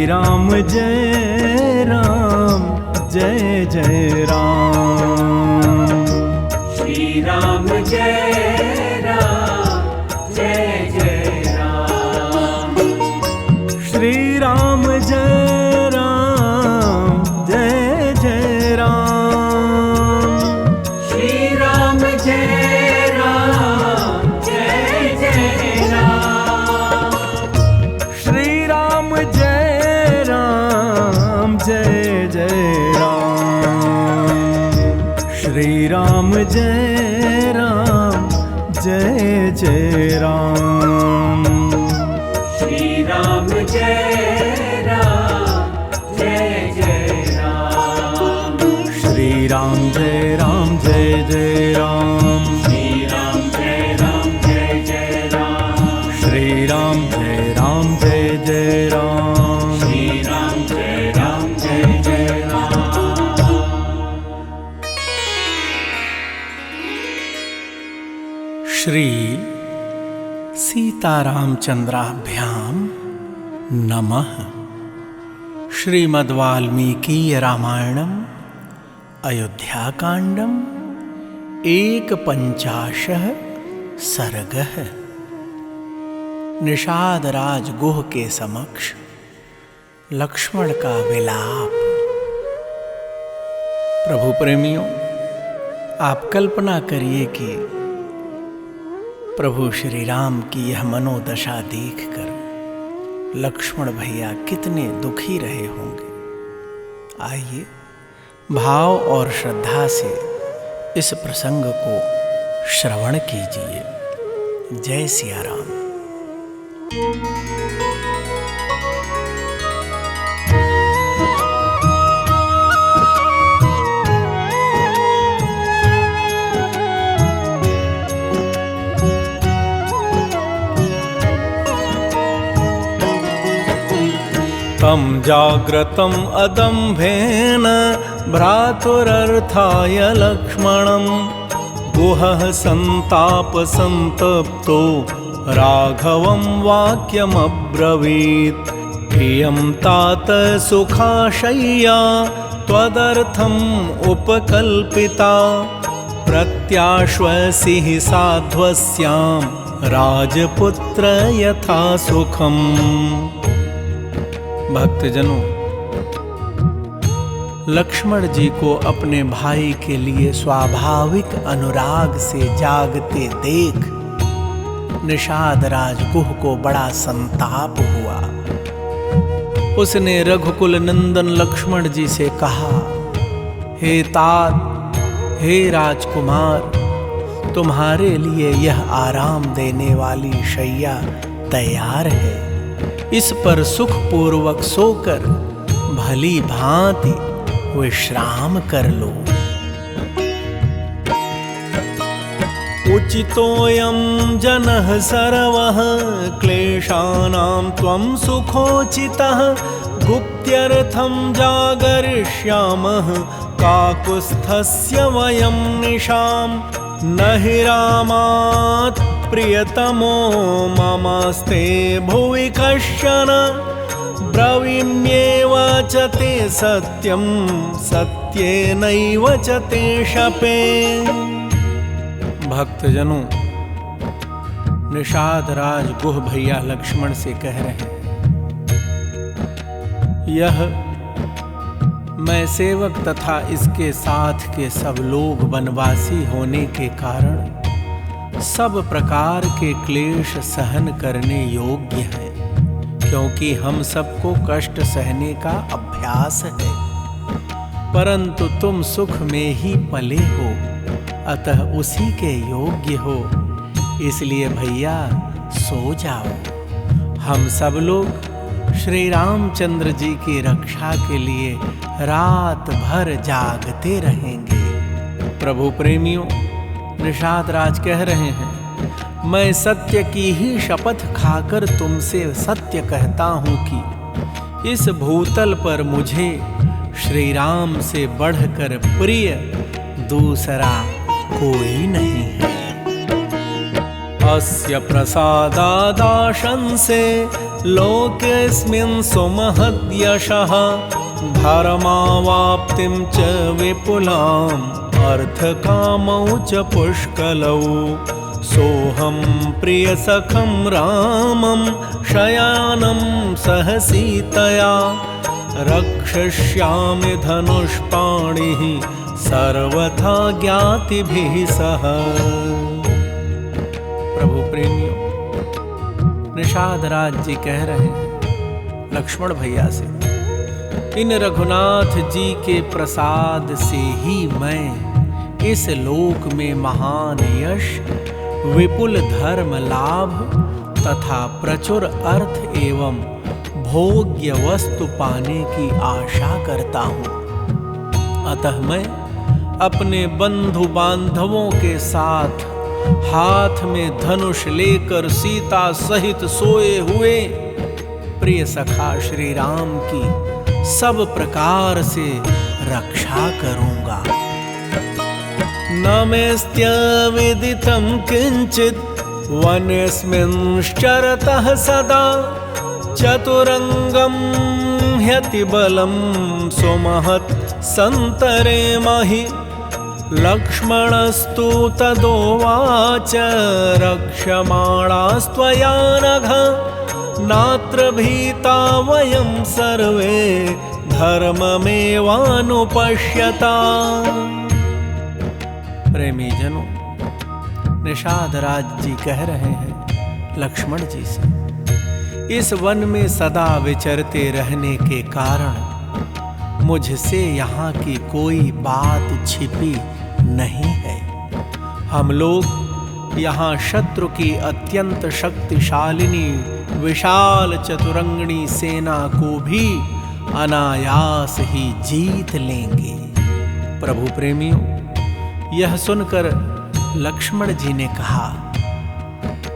राम जय राम जय जय राम। श्री राम जय राम जय जय राम। श्री राम जय राम जय जय राम। श्री राम जय राम जय जय राम। श्री राम जय राम जय जय राम। श्री राम जय राम जय जय राम। श्री राम जय राम जय जय राम। श्री राम जय राम जय जय राम। श्री राम जय राम जय जय राम। श्री राम जय राम जय जय राम। श्री राम जय राम जय जय राम। श्री सीतारामचंद्राभ्याम नमः। श्रीमद्वाल्मीकीय रामायणम अयोध्याकांडम 51 सर्गः। निषाद राज गुह के समक्ष लक्ष्मण का विलाप। प्रभु प्रेमियों, आप कल्पना करिए कि प्रभु श्री राम की यह मनोदशा देखकर लक्ष्मण भैया कितने दुखी रहे होंगे। आइए भाव और श्रद्धा से इस प्रसंग को श्रवण कीजिए। जय सिया राम। तं जाग्रतम् अदम्भेन भ्रातुरर्थाय लक्ष्मणं गुहः सन्तापसन्तप्तो राघवं वाक्यमब्रवीत्। इयं तात सुखाशय्या त्वदर्थम् उपकल्पिता प्रत्याश्वसि हि साध्वस्यां राजपुत्र यथा सुखम्। भक्तजनों, लक्ष्मण जी को अपने भाई के लिए स्वाभाविक अनुराग से जागते देख निषाद राज गुह को बड़ा संताप हुआ। उसने रघुकुल नंदन लक्ष्मण जी से कहा, हे तात, हे राजकुमार, तुम्हारे लिए यह आराम देने वाली शैया तैयार है। इस पर सुखपूर्वक सोकर भली भांति विश्राम कर लो। उचितोऽयं जनः सर्वः क्लेशानां त्वं सुखोचितः गुप्त्यर्थं जागरिष्यामः काकुत्स्थस्य वयं निशाम्। न हि रामात् प्रियतमो ममास्ते भुवि कश्चन ब्रवीम्येव च ते सत्यं सत्येनैव च ते शपे। भक्तजनों, निषाद राज गुह भैया लक्ष्मण से कह रहे हैं, यह मैं सेवक तथा इसके साथ के सब लोग वनवासी होने के कारण सब प्रकार के क्लेश सहन करने योग्य हैं, क्योंकि हम सबको कष्ट सहने का अभ्यास है। परंतु तुम सुख में ही पले हो, अतः उसी के योग्य हो। इसलिए भैया सो जाओ। हम सब लोग श्री रामचंद्र जी की रक्षा के लिए रात भर जागते रहेंगे। प्रभु प्रेमियों, निषाद राज कह रहे हैं, मैं सत्य की ही शपथ खाकर तुमसे सत्य कहता हूं कि इस भूतल पर मुझे श्री राम से बढ़कर प्रिय दूसरा कोई नहीं है। अस्य प्रसादादाशंसे लोकेऽस्मिन् सुमहद्यशः धर्मावाप्तिं च विपुलाम् अर्थकामौ च पुष्कलौ सोऽहं प्रियसखं रामं शयानं सह सीतया रक्षयिष्यामि धनुष्पाणिः सर्वथा ज्ञातिभिः सह। प्रभु प्रेमियों, निषाद राज जी कह रहे हैं लक्ष्मण भैया से, इन रघुनाथ जी के प्रसाद से ही मैं इस लोक में महान यश, विपुल धर्म लाभ तथा प्रचुर अर्थ एवं भोग्य वस्तु पाने की आशा करता हूँ। अतः मैं अपने बंधु बांधवों के साथ हाथ में धनुष लेकर सीता सहित सोए हुए प्रिय सखा श्री राम की सब प्रकार से रक्षा करूंगा। न मेऽस्त्य विदितं किंचित वनेऽस्मिंश्चरतः सदा चतुरंगं ह्यतिबलं सुमहत् संतरे महि लक्ष्मणस्तु तदोवाच रक्ष्यमाणास्त्वया नघ नात्र भीता वयं सर्वे धर्ममेवानुपश्यता। प्रेमी जनों, निषाद राज जी कह रहे हैं लक्ष्मण जी से, इस वन में सदा विचरते रहने के कारण मुझसे यहाँ की कोई बात छिपी नहीं है। हम लोग यहाँ शत्रु की अत्यंत शक्तिशालिनी विशाल चतुरंगणी सेना को भी अनायास ही जीत लेंगे। प्रभु प्रेमियों, यह सुनकर लक्ष्मण जी ने कहा,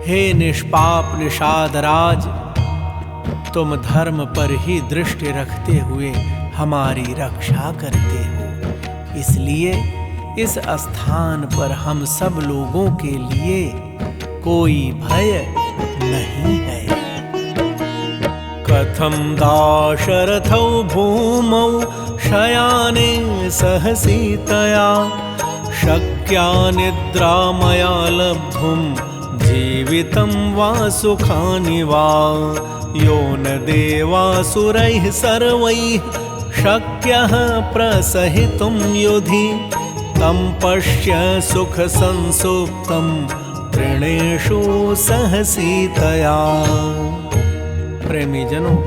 हे निष्पाप निषाद राज, तुम धर्म पर ही दृष्टि रखते हुए हमारी रक्षा करते हो, इसलिए इस स्थान पर हम सब लोगों के लिए कोई भय नहीं है। कथं दाशरथौ भूमौ शयाने सह सीतया शक्या निद्रा मया लब्धुं जीवितं वा सुखानि वा यो न देवासुरैः सर्वैः शक्यः प्रसहितुं युधि तं पश्य सुख संसुप्तं तृणेषु सह सीतया। प्रेमी जनों,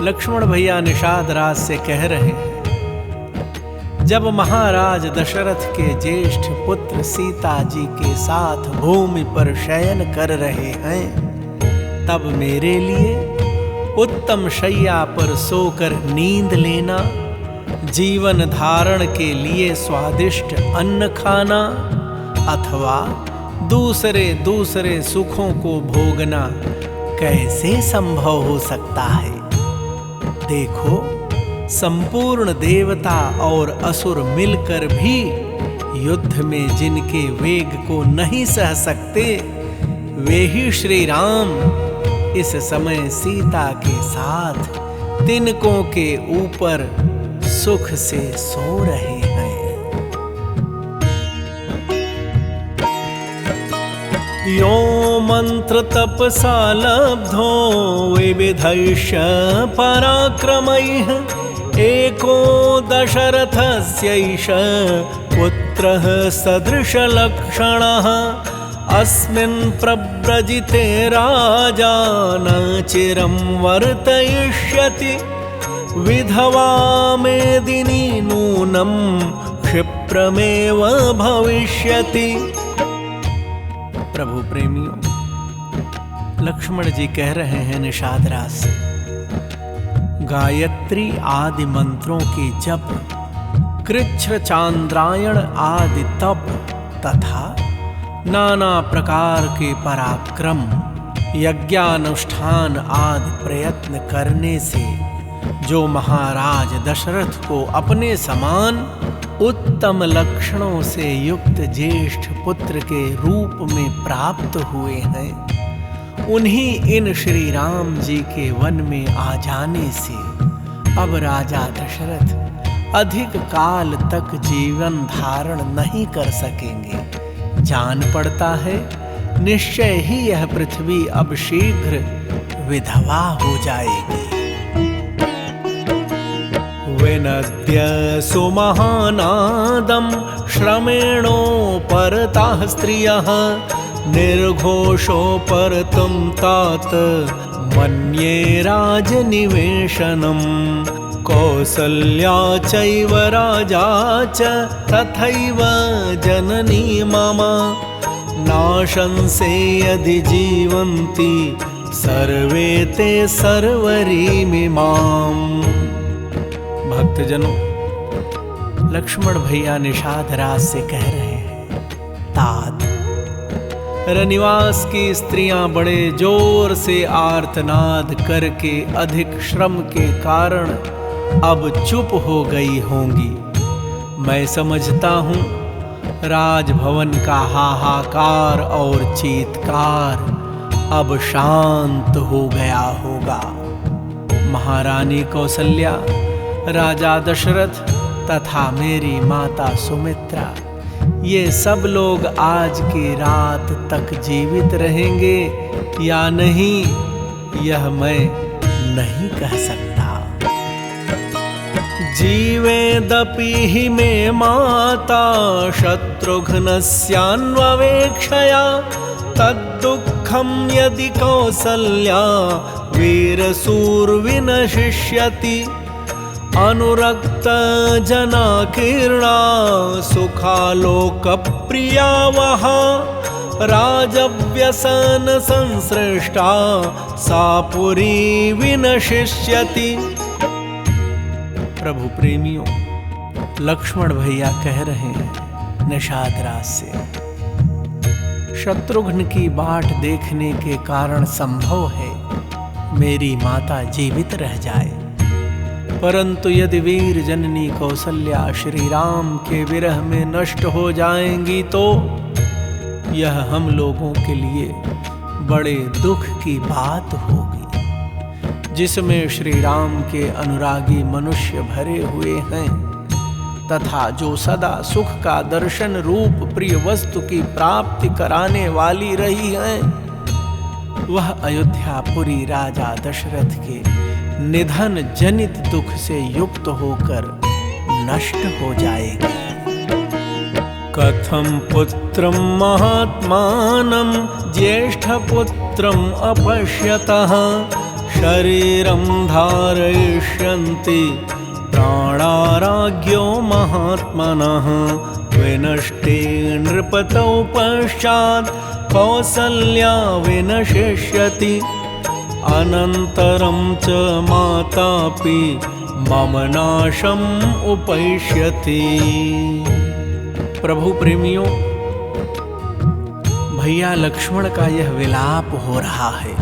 लक्ष्मण भैया निषाद राज से कह रहे हैं, जब महाराज दशरथ के ज्येष्ठ पुत्र सीता जी के साथ भूमि पर शयन कर रहे हैं, तब मेरे लिए उत्तम शैया पर सोकर नींद लेना, जीवन धारण के लिए स्वादिष्ट अन्न खाना अथवा दूसरे सुखों को भोगना कैसे संभव हो सकता है। देखो, संपूर्ण देवता और असुर मिलकर भी युद्ध में जिनके वेग को नहीं सह सकते, वे ही श्री राम इस समय सीता के साथ तिनकों के ऊपर सुख से सो रहे हैं। यो मंत्र तपसा लब्धो विविधैश्च पराक्रमैः एको दशरथस्यैष पुत्रः सदृशलक्षणः अस्मिन् प्रव्रजिते राजा न चिरं वर्तयिष्यति विधवा मेदिनी नूनं क्षिप्रमेव भविष्यति। प्रभु प्रेमियों, लक्ष्मण जी कह रहे हैं निषाद राज से, गायत्री आदि मंत्रों के जप, कृच्छ्र चांद्रायण आदि तप तथा नाना प्रकार के पराक्रम, यज्ञानुष्ठान आदि प्रयत्न करने से जो महाराज दशरथ को अपने समान उत्तम लक्षणों से युक्त ज्येष्ठ पुत्र के रूप में प्राप्त हुए हैं, उन्हीं इन श्री राम जी के वन में आ जाने से अब राजा दशरथ अधिक काल तक जीवन धारण नहीं कर सकेंगे। जान पड़ता है निश्चय ही यह पृथ्वी अब शीघ्र विधवा हो जाएगी। विनद्य सुमहानादं श्रमेणो परताः स्त्रियः निर्घोषो परतं तात मन्ये राजनिवेशनम्। कौसल्या चैव राजा च तथैव जननी मम नाशंसे यदि जीवन्ति सर्वे ते सर्वरीमिमाम्। भक्तजनों, लक्ष्मण भैया निषाद राज से कह रहे हैं, तात रनिवास की स्त्रियां बड़े जोर से आर्तनाद करके अधिक श्रम के कारण अब चुप हो गई होंगी। मैं समझता हूं राजभवन का हाहाकार और चीत्कार अब शांत हो गया होगा। महारानी कौसल्या, राजा दशरथ तथा मेरी माता सुमित्रा, ये सब लोग आज की रात तक जीवित रहेंगे या नहीं, यह मैं नहीं कह सकता। जीवेदपि हि मे माता शत्रुघ्नस्यान्ववेक्षया तद्दुःखं यदि कौसल्या वीरसूर्विनशिष्यति। अनुरक्त जनाकीर्णा सुखालोकप्रिया वहा राजव्यसन संसृष्टा सा पुरी विनशिष्यति। प्रभु प्रेमियों, लक्ष्मण भैया कह रहे हैं निषाद राज से, शत्रुघ्न की बाट देखने के कारण संभव है मेरी माता जीवित रह जाए, परंतु यदि वीर जननी कौसल्या श्री राम के विरह में नष्ट हो जाएंगी तो यह हम लोगों के लिए बड़े दुख की बात होगी, जिसमें श्री राम के अनुरागी मनुष्य भरे हुए हैं तथा जो सदा सुख का दर्शन रूप प्रिय वस्तु की प्राप्ति कराने वाली रही हैं, वह अयोध्यापुरी राजा दशरथ के निधन जनित दुख से युक्त होकर नष्ट हो जाएगी। कथम पुत्रं महात्मानं ज्येष्ठपुत्रं अपश्यतः शरीरं धारयिष्यन्ति प्राणाराज्ञो महात्मनः। विनष्टे नृपतौ पश्चात् कौसल्या विनशिष्यति। अनन्तरं च मातापि मम नाशम् उपैष्यति। प्रभु प्रेमियों, भैया लक्ष्मण का यह विलाप हो रहा है।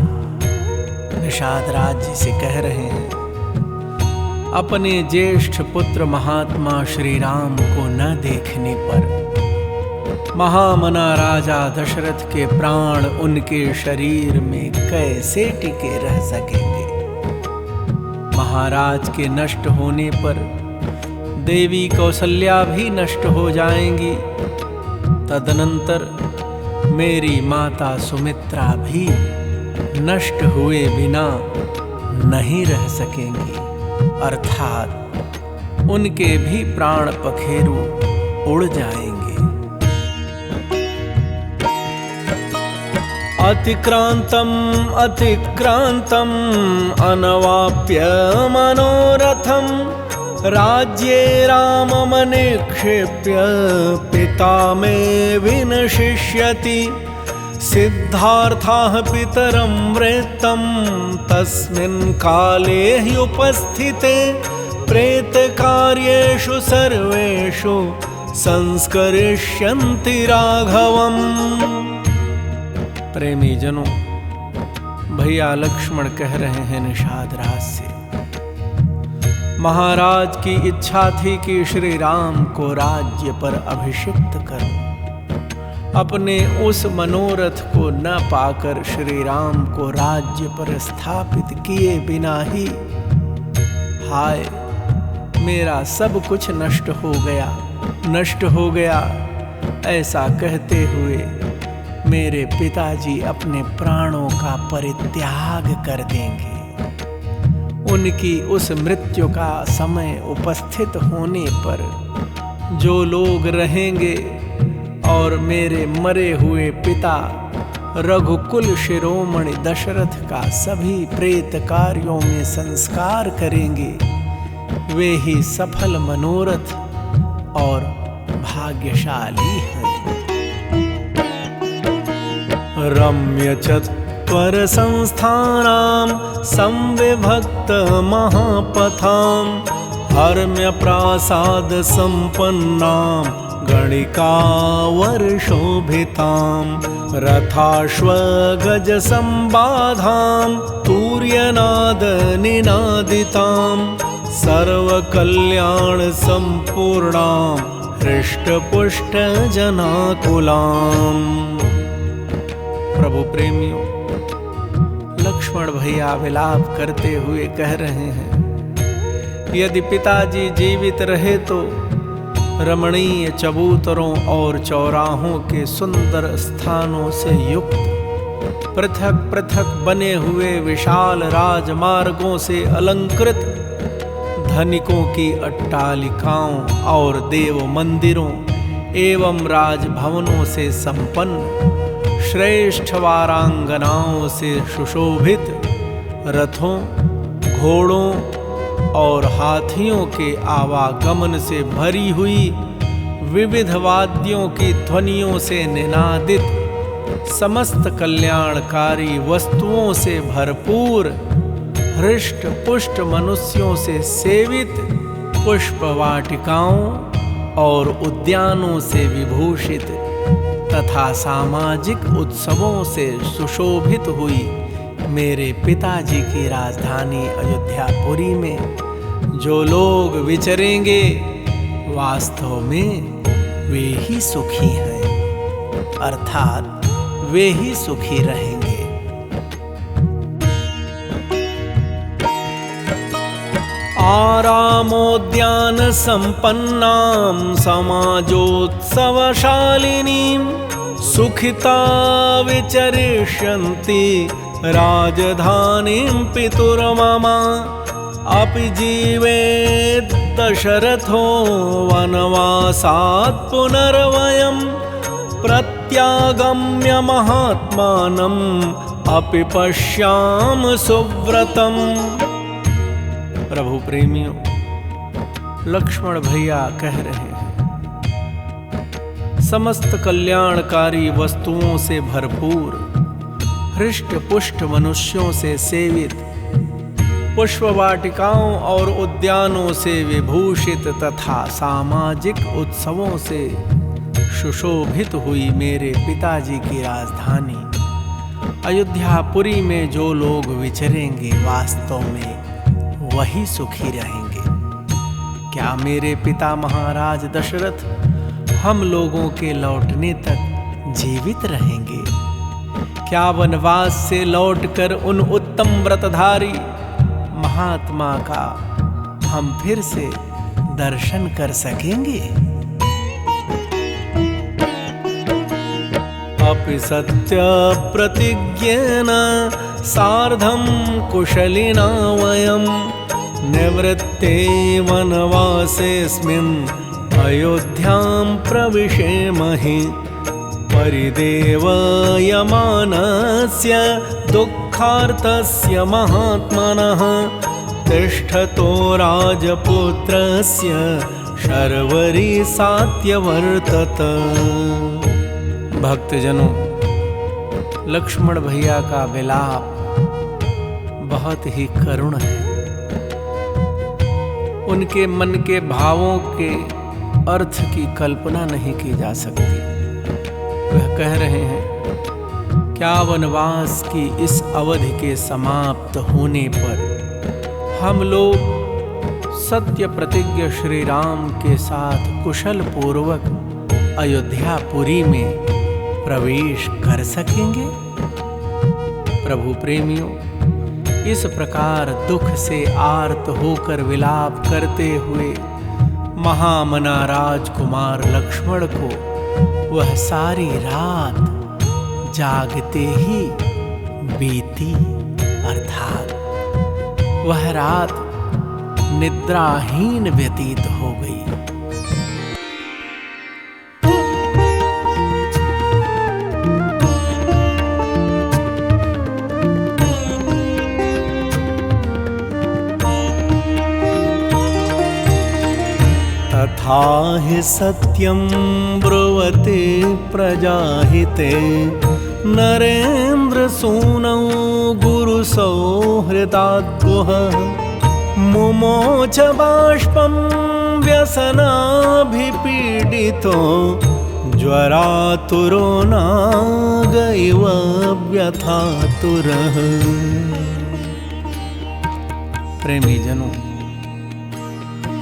निषाद राज जी से कह रहे हैं, अपने ज्येष्ठ पुत्र महात्मा श्री राम को न देखने पर महामना राजा दशरथ के प्राण उनके शरीर में कैसे टिके रह सकेंगे। महाराज के नष्ट होने पर देवी कौसल्या भी नष्ट हो जाएंगी, तदनंतर मेरी माता सुमित्रा भी नष्ट हुए बिना नहीं रह सकेंगी, अर्थात उनके भी प्राण पखेरु उड़ जाएंगे। अतिक्रांतम अनवाप्य मनोरथम राज्ये राममनिक्षेप्य पिता मे विनशिष्यति। सिद्धार्थाः पितरं वृत्तं तस्मिन् काले ह्युपस्थिते प्रेतकार्येषु सर्वेषु संस्करिष्यन्ति राघवम्। प्रेमी जनों, भैया लक्ष्मण कह रहे हैं निषाद राज से, महाराज की इच्छा थी कि श्री राम को राज्य पर अभिषिक्त करो, अपने उस मनोरथ को न पाकर श्री राम को राज्य पर स्थापित किए बिना ही हाय मेरा सब कुछ नष्ट हो गया ऐसा कहते हुए मेरे पिताजी अपने प्राणों का परित्याग कर देंगे। उनकी उस मृत्यु का समय उपस्थित होने पर जो लोग रहेंगे और मेरे मरे हुए पिता रघुकुल शिरोमणि दशरथ का सभी प्रेत कार्यों में संस्कार करेंगे, वे ही सफल मनोरथ और भाग्यशाली हैं। रम्य चत्वर संस्थानां संविभक्त महापथां हर्म्य प्रासाद संपन्नां गणिकावर शोभितां रथाश्व गज संबाधां तूर्यनाद निनादितां सर्व कल्याण संपूर्णां हृष्ट पुष्ट जनाकुलां। प्रभु प्रेमियों, लक्ष्मण भैया विलाप करते हुए कह रहे हैं, यदि पिताजी जीवित रहे तो रमणीय चबूतरों और चौराहों के सुंदर स्थानों से युक्त पृथक पृथक बने हुए विशाल राजमार्गों से अलंकृत धनिकों की अट्टालिकाओं और देव मंदिरों एवं राजभवनों से संपन्न श्रेष्ठ वारांगनाओं से सुशोभित रथों, घोड़ों और हाथियों के आवागमन से भरी हुई विविध वाद्यों की ध्वनियों से निनादित समस्त कल्याणकारी वस्तुओं से भरपूर हृष्ट पुष्ट मनुष्यों से सेवित पुष्प वाटिकाओं और उद्यानों से विभूषित तथा सामाजिक उत्सवों से सुशोभित हुई मेरे पिताजी की राजधानी अयोध्यापुरी में जो लोग विचरेंगे वास्तव में वे ही सुखी हैं, अर्थात वे ही सुखी रहेंगे। आरामोद्यान संपन्नां समाजोत्सवशालिनीं सुखिता विचरिष्यन्ति राजधानीं पितुर्ममा अपि जीवेत् दशरथो वनवासात् पुनर्वयं प्रत्यागम्य महात्मानम् अपि पश्याम सुव्रतम्। प्रभु प्रेमियों, लक्ष्मण भैया कह रहे हैं, समस्त कल्याणकारी वस्तुओं से भरपूर हृष्ट पुष्ट मनुष्यों से सेवित पुष्प वाटिकाओं और उद्यानों से विभूषित तथा सामाजिक उत्सवों से सुशोभित हुई मेरे पिताजी की राजधानी अयोध्यापुरी में जो लोग विचरेंगे वास्तव में वही सुखी रहेंगे। क्या मेरे पिता महाराज दशरथ हम लोगों के लौटने तक जीवित रहेंगे? क्या वनवास से लौटकर उन उत्तम व्रतधारी महात्मा का हम फिर से दर्शन कर सकेंगे? अपि सत्य प्रतिज्ञेन सार्धं कुशलिना वयं निवृत्ते वनवासेऽस्मिन् अयोध्यां प्रविशेमहि परिदेवयमानस्य दुःखार्तस्य महात्मनः तिष्ठतो राजपुत्रस्य शर्वरी सात्यवर्तत। भक्तजनों, लक्ष्मण भैया का विलाप बहुत ही करुण है। उनके मन के भावों के अर्थ की कल्पना नहीं की जा सकती। वह कह रहे हैं, क्या वनवास की इस अवधि के समाप्त होने पर हम लोग सत्य प्रतिज्ञ श्री राम के साथ कुशल पूर्वक अयोध्यापुरी में प्रवेश कर सकेंगे? प्रभु प्रेमियों, इस प्रकार दुख से आर्त होकर विलाप करते हुए महामना राजकुमार लक्ष्मण को वह सारी रात जागते ही बीती, अर्थात वह रात निद्राहीन व्यतीत हो गई। तथा हि सत्यं ब्रुवते प्रजाहिते नरेन्द्र सूनौ गुरुसौहृदाद्गुः मुमोच बाष्पं व्यसनाभिपीडितो ज्वरातुरो नागैव व्यथातुरः। प्रेमी जनों,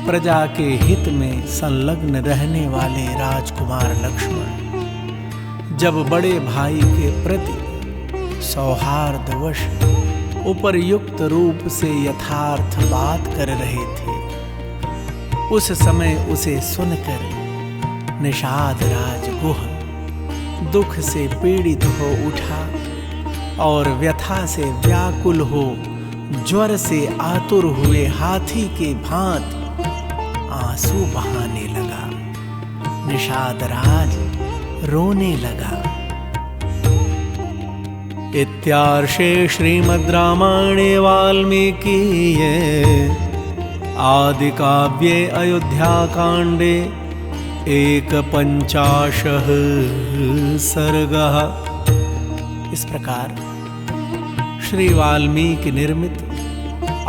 प्रजा के हित में संलग्न रहने वाले राजकुमार लक्ष्मण जब बड़े भाई के प्रति सौहार्दवश उपर्युक्त रूप से यथार्थ बात कर रहे थे, उस समय उसे सुनकर निषाद राज गुह दुख से पीड़ित हो उठा और व्यथा से व्याकुल हो ज्वर से आतुर हुए हाथी के भांति आंसू बहाने लगा। निषाद राज रोने लगा। इत्यार्षे श्रीमद् रामायणे वाल्मीकीये आदि काव्ये अयोध्याकाण्डे 51 सर्गः। इस प्रकार श्री वाल्मीकि निर्मित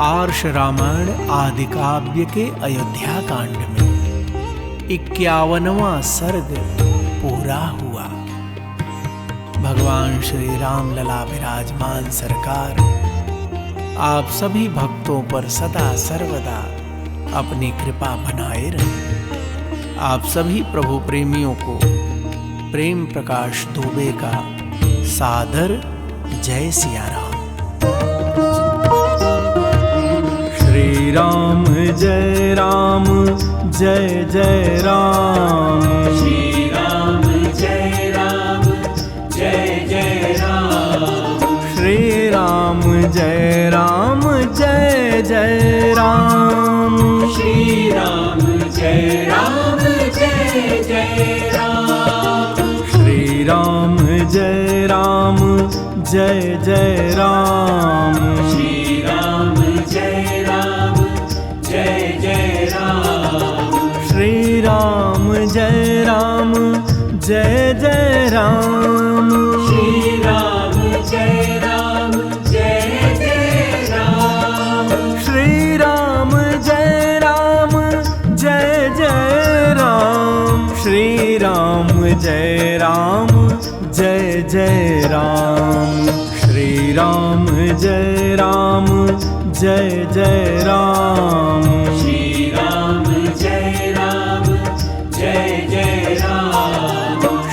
आर्ष रामायण आदि काव्य के अयोध्या कांड में 51वां सर्ग पूरा हुआ। भगवान श्री राम लला विराजमान सरकार आप सभी भक्तों पर सदा सर्वदा अपनी कृपा बनाए रहे। आप सभी प्रभु प्रेमियों को प्रेम प्रकाश दुबे का सादर जय सिया राम। श्री राम जय राम जय जय राम। श्री राम जय राम जय जय राम। श्री राम जय राम जय जय राम। श्री राम जय राम जय जय राम। श्री राम जय राम जय जय राम। श्री राम जय राम जय जय राम। श्री राम जय राम जय जय राम। श्री राम जय राम जय जय राम। श्री राम जय राम जय जय राम। श्री राम जय राम जय जय राम। श्री राम जय राम जय जय राम। श्री राम जय राम जय जय राम।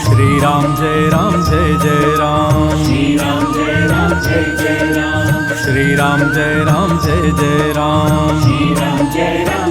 श्री राम जय राम जय जय राम। श्री राम जय राम जय जय राम। श्री राम जय राम जय जय राम। श्री राम जय राम